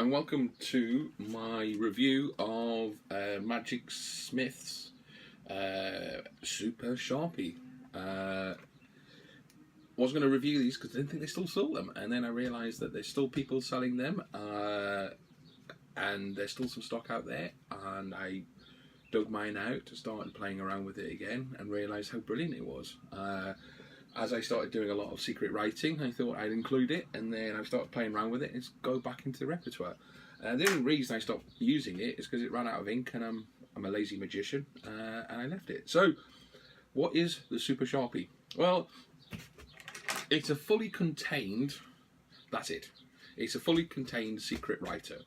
and welcome to my review of Magic Smith's Super Sharpie. Was going to review these because I didn't think they still sold them, and then I realised that there's still people selling them, and there's still some stock out there, and I dug mine out to start playing around with it again and realised how brilliant it was. As I started doing a lot of secret writing, I thought I'd include it, and then I started playing around with it and it's go back into the repertoire. The only reason I stopped using it is because it ran out of ink, and I'm a lazy magician, and I left it. So, what is the Super Sharpie? Well, it's a fully contained, that's it. It's a fully contained secret writer.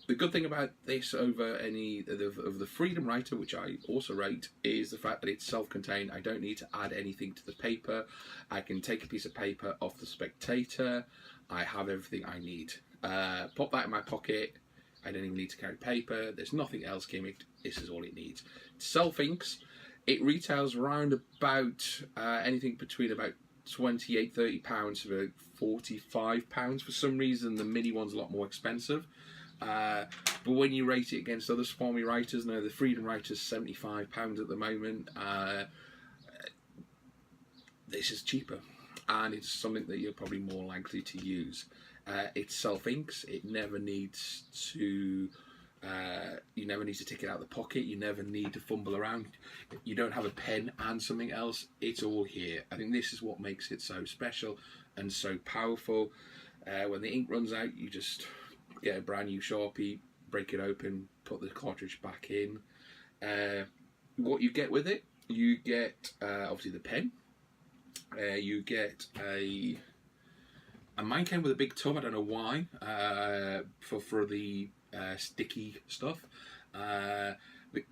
The good thing about this over any of the Freedom Writer, which I also rate, is the fact that it's self-contained. I don't need to add anything to the paper. I can take a piece of paper off the Spectator. I have everything I need. Pop that in my pocket. I don't even need to carry paper. There's nothing else gimmicked. This is all it needs. Self-inks. It retails around about anything between about £28–30 to about £45. For some reason, the mini one's a lot more expensive. But when you rate it against other Swarmy writers, now the Freedom Writer's £75 at the moment, this is cheaper, and it's something that you're probably more likely to use. It self-inks. It never needs to. You never need to take it out of the pocket. You never need to fumble around. You don't have a pen and something else. It's all here. I think this is what makes it so special and so powerful. When the ink runs out, you just get a brand new Sharpie, break it open, put the cartridge back in. What you get with it, you get obviously the pen. You get and mine came with a big tub. I don't know why. For the sticky stuff. The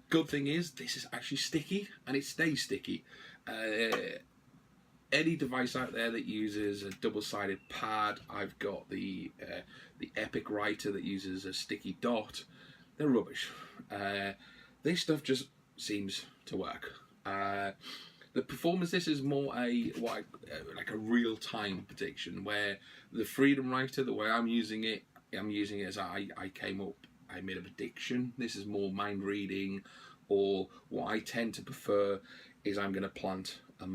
good thing is this is actually sticky and it stays sticky. Any device out there that uses a double-sided pad, I've got the Epic Writer that uses a sticky dot. They're rubbish. This stuff just seems to work. The performance, this is more like a real-time prediction, where the Freedom Writer, the way I'm using it as I came up, I made a prediction. This is more mind reading, or what I tend to prefer is I'm going to plant a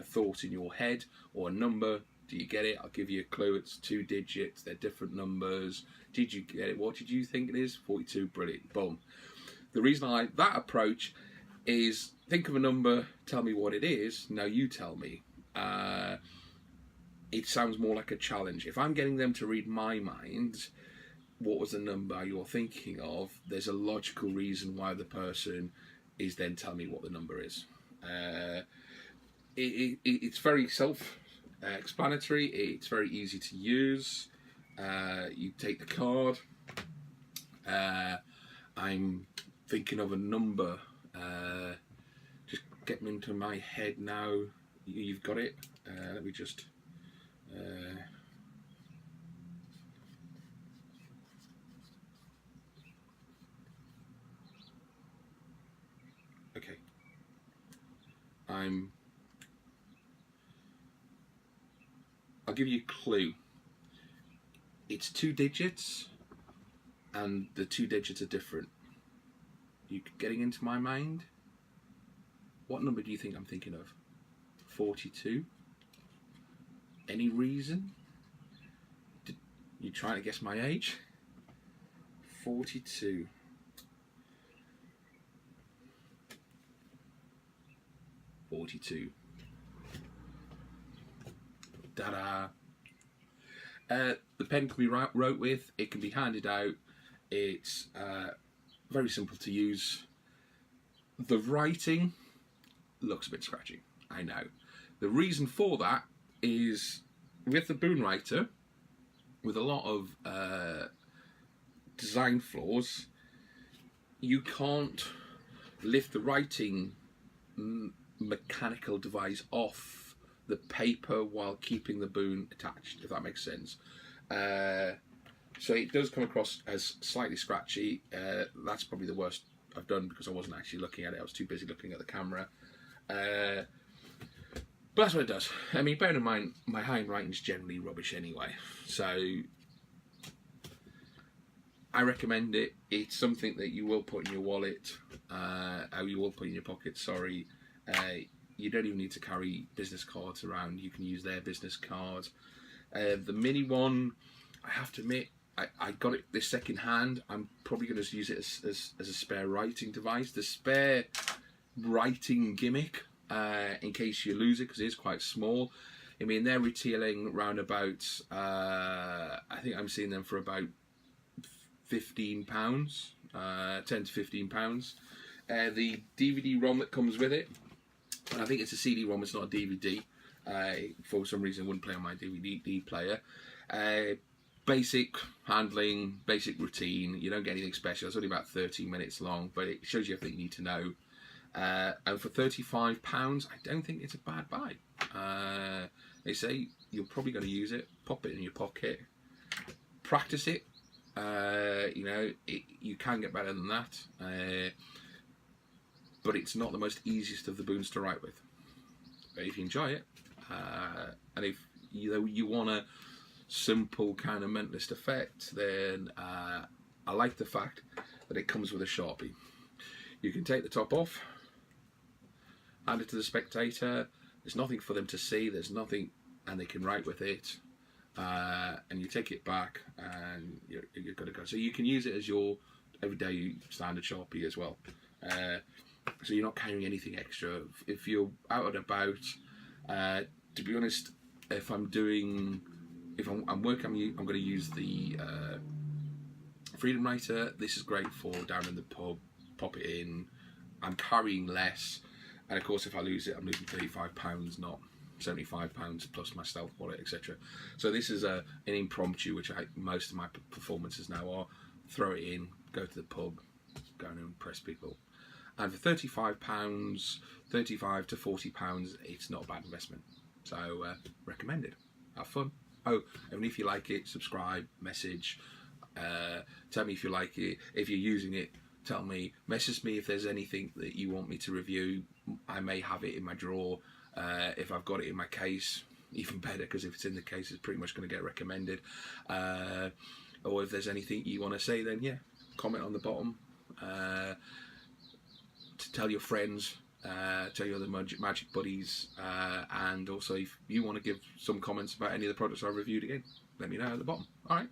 thought in your head, or a number. Do you get it? I'll give you a clue. It's 2 digits. They're different numbers. Did you get it? What did you think it is? 42. Brilliant. Boom. The reason I like that approach is think of a number, tell me what it is. Now you tell me. It sounds more like a challenge. If I'm getting them to read my mind, what was the number you're thinking of? There's a logical reason why the person is then telling me what the number is. It's very self-explanatory. It's very easy to use. You take the card. I'm thinking of a number. Just getting into my head now. You've got it. Let me just. Okay. I'll give you a clue. It's 2 digits, and the 2 digits are different. You getting into my mind? What number do you think I'm thinking of? 42? Any reason? You trying to guess my age? 42. Ta-da! The pen can be wrote with, it can be handed out, it's very simple to use. The writing looks a bit scratchy, I know. The reason for that is with the Boon Writer, with a lot of design flaws, you can't lift the writing mechanical device off the paper while keeping the boon attached, if that makes sense. So it does come across as slightly scratchy. That's probably the worst I've done because I wasn't actually looking at it. I was too busy looking at the camera. But that's what it does. I mean, bearing in mind, my handwriting is generally rubbish anyway. So I recommend it. It's something that you will put in your wallet, or you will put in your pocket, sorry. You don't even need to carry business cards around. You can use their business card. The mini one, I have to admit, I got it this second hand. I'm probably going to use it as a spare writing device. The spare writing gimmick, in case you lose it, because it is quite small. I mean, they're retailing round about, I think I'm seeing them for about £15, 10 to £15. The DVD-ROM that comes with it, and I think it's a CD-ROM, it's not a DVD. For some reason, it wouldn't play on my DVD player. Basic handling, basic routine. You don't get anything special. It's only about 13 minutes long, but it shows you everything you need to know. And for £35, I don't think it's a bad buy. They say you're probably going to use it. Pop it in your pocket. Practice it. You know, you can get better than that. But it's not the most easiest of the boons to write with. But if you enjoy it, and if you want a simple kind of mentalist effect, then I like the fact that it comes with a Sharpie. You can take the top off, hand it to the spectator. There's nothing for them to see. There's nothing, and they can write with it. And you take it back, and you're good to go. So you can use it as your everyday standard Sharpie as well. So you're not carrying anything extra. If you're out and about, to be honest, if I'm working, I'm going to use the Freedom Writer. This is great for down in the pub. Pop it in. I'm carrying less, and of course, if I lose it, I'm losing £35, not £75 plus my stealth wallet, etc. So this is an impromptu, which most of my performances now are. Throw it in, go to the pub, go and impress people. And for £35, £35 to £40, it's not a bad investment. So recommended. Have fun. Oh, and if you like it, subscribe, message, tell me if you like it. If you're using it, tell me. Message me if there's anything that you want me to review. I may have it in my drawer. If I've got it in my case, even better, because if it's in the case, it's pretty much going to get recommended. Or if there's anything you want to say, then yeah, comment on the bottom. To tell your friends, tell your other magic buddies, and also if you want to give some comments about any of the products I reviewed again, let me know at the bottom. All right.